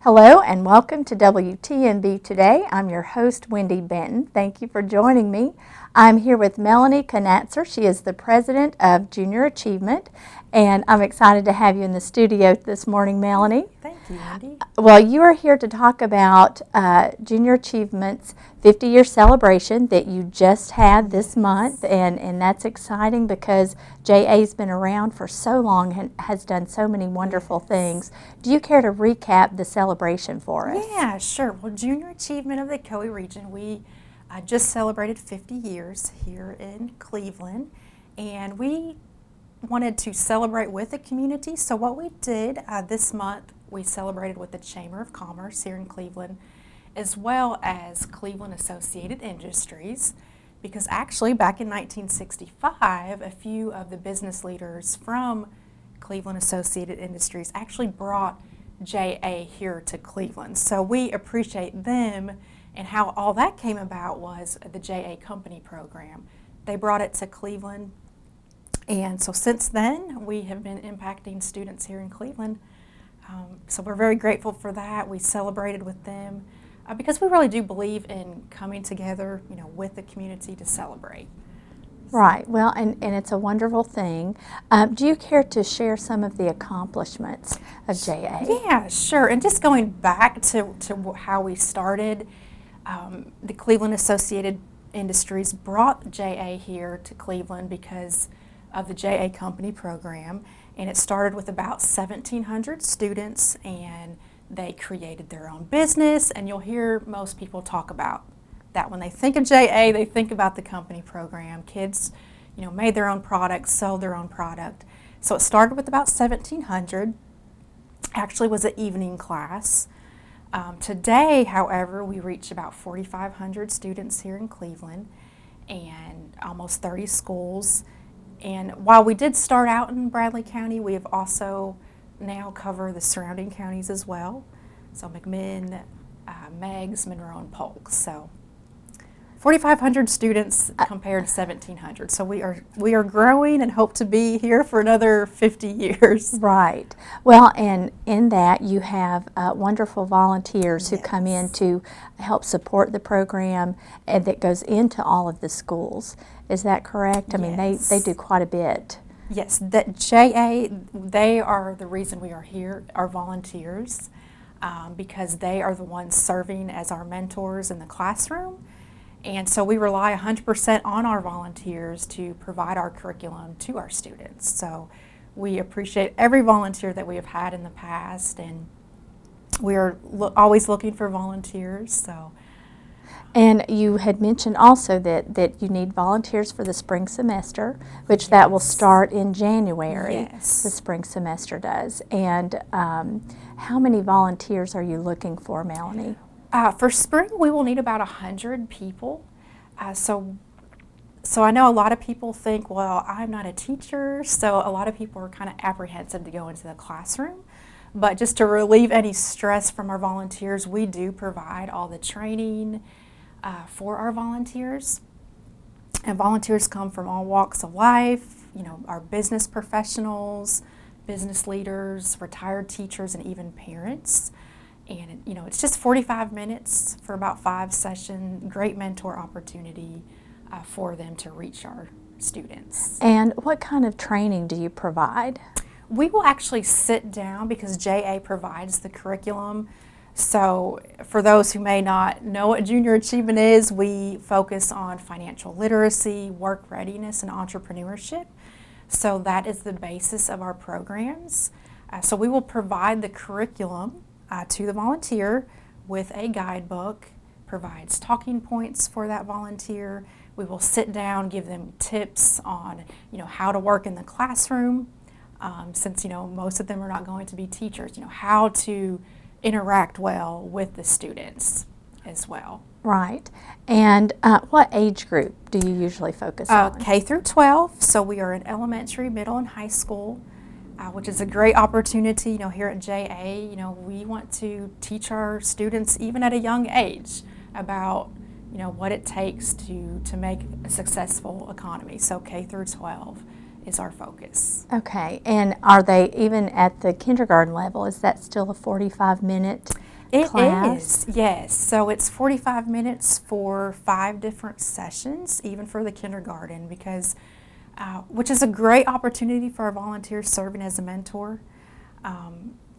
Hello and welcome to WTNB Today. I'm your host, Wendy Benton. Thank you for joining me. I'm here with Melanie Knatzer. She is the president of Junior Achievement, and I'm excited to have you in the studio this morning, Melanie. Thank you, Wendy. Well, you are here to talk about Junior Achievement's 50-year celebration that you just had this month, and that's exciting because JA's been around for so long and has done so many wonderful things. Do you care to recap the celebration for us? Yeah, sure. Well, Junior Achievement of the Coe region, we just celebrated 50 years here in Cleveland, and we wanted to celebrate with the community. So what we did this month, we celebrated with the Chamber of Commerce here in Cleveland, as well as Cleveland Associated Industries, because actually back in 1965, a few of the business leaders from Cleveland Associated Industries actually brought JA here to Cleveland. So we appreciate them, and how all that came about was the JA Company program. They brought it to Cleveland, and so since then we have been impacting students here in Cleveland. So we're very grateful for that. We celebrated with them because we really do believe in coming together, with the community to celebrate. Right. Well, and it's a wonderful thing. Do you care to share some of the accomplishments of JA? Yeah, sure. And just going back to how we started, the Cleveland Associated Industries brought JA here to Cleveland because of the JA Company program, and it started with about 1,700 students, and they created their own business, and you'll hear most people talk about that when they think of JA, they think about the company program. Kids, made their own products, sold their own product. So it started with about 1,700. Actually was an evening class. Today, however, we reach about 4,500 students here in Cleveland and almost 30 schools. And while we did start out in Bradley County, we have also now cover the surrounding counties as well. So McMinn, Meigs, Monroe, and Polk. So 4,500 students compared to 1,700. So we are growing and hope to be here for another 50 years. Right. Well, and in that you have wonderful volunteers who come in to help support the program and that goes into all of the schools. Is that correct? I mean, they do quite a bit. Yes, that JA, they are the reason we are here, our volunteers, because they are the ones serving as our mentors in the classroom. And so we rely 100% on our volunteers to provide our curriculum to our students. So we appreciate every volunteer that we have had in the past, and we are always looking for volunteers. So. And you had mentioned also that you need volunteers for the spring semester, which that will start in January. Yes. The spring semester does. And how many volunteers are you looking for, Melanie? For spring, we will need about 100 people. So I know a lot of people think, well, I'm not a teacher, so a lot of people are kind of apprehensive to go into the classroom. But just to relieve any stress from our volunteers, we do provide all the training for our volunteers. And volunteers come from all walks of life, our business professionals, business leaders, retired teachers, and even parents. And it's just 45 minutes for about 5 sessions, great mentor opportunity for them to reach our students. And what kind of training do you provide? We will actually sit down because JA provides the curriculum. So for those who may not know what Junior Achievement is, we focus on financial literacy, work readiness, and entrepreneurship. So that is the basis of our programs. So we will provide the curriculum to the volunteer with a guidebook, provides talking points for that volunteer. We will sit down, give them tips on how to work in the classroom, since most of them are not going to be teachers, how to interact well with the students as well. Right. And what age group do you usually focus on? K through 12. So we are in elementary, middle, and high school, which is a great opportunity. Here at JA, we want to teach our students even at a young age about what it takes to make a successful economy. So K through 12 is our focus. Okay, and are they even at the kindergarten level? Is that still a 45-minute class? It is, yes. So it's 45 minutes for 5 different sessions, even for the kindergarten, because which is a great opportunity for our volunteers serving as a mentor.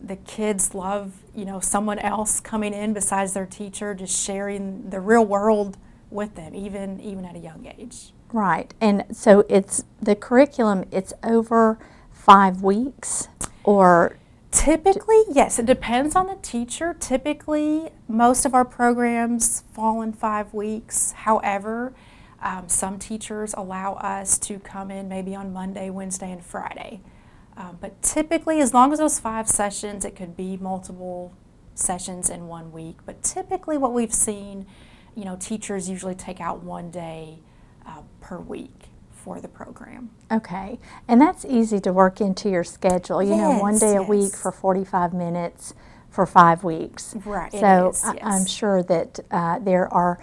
The kids love, someone else coming in besides their teacher, just sharing the real world with them, even at a young age. Right. And so it's the curriculum, it's over 5 weeks, or? Typically, yes, it depends on the teacher. Typically, most of our programs fall in 5 weeks. However, some teachers allow us to come in maybe on Monday, Wednesday, and Friday. But typically, as long as those 5 sessions, it could be multiple sessions in 1 week. But typically what we've seen, teachers usually take out 1 day per week for the program. Okay. And that's easy to work into your schedule. 1 day a week Yes. for 45 minutes for 5 weeks. Right, So it is, yes. I'm sure that there are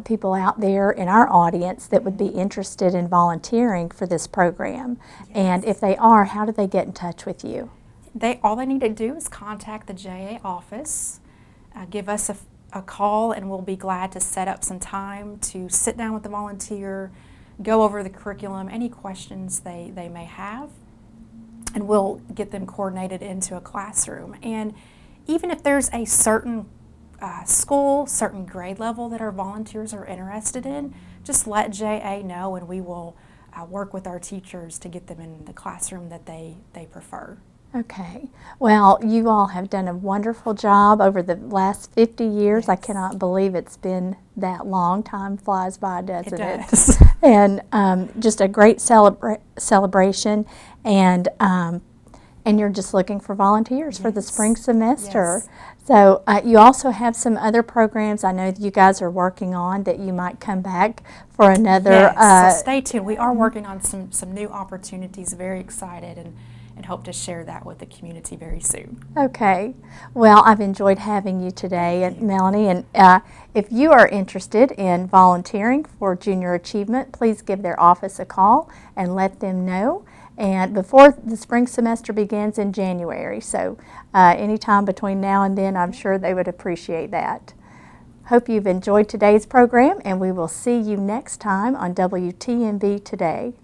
people out there in our audience that would be interested in volunteering for this program. Yes. And if they are, how do they get in touch with you? All they need to do is contact the JA office, give us a call, and we'll be glad to set up some time to sit down with the volunteer, go over the curriculum, any questions they may have, and we'll get them coordinated into a classroom. And even if there's a certain school, certain grade level that our volunteers are interested in, just let JA know, and we will work with our teachers to get them in the classroom that they prefer. Okay. Well, you all have done a wonderful job over the last 50 years. Yes. I cannot believe it's been that long. Time flies by, doesn't it? It does. And just a great celebration. And you're just looking for volunteers for the Yes. spring semester. Yes. So you also have some other programs I know that you guys are working on that you might come back for another. Yes, so stay tuned. We are working on some new opportunities. Very excited, and hope to share that with the community very soon. Okay. Well, I've enjoyed having you today, and Melanie. And if you are interested in volunteering for Junior Achievement, please give their office a call and let them know. And before the spring semester begins in January, so anytime between now and then, I'm sure they would appreciate that. Hope you've enjoyed today's program, and we will see you next time on WTNB Today.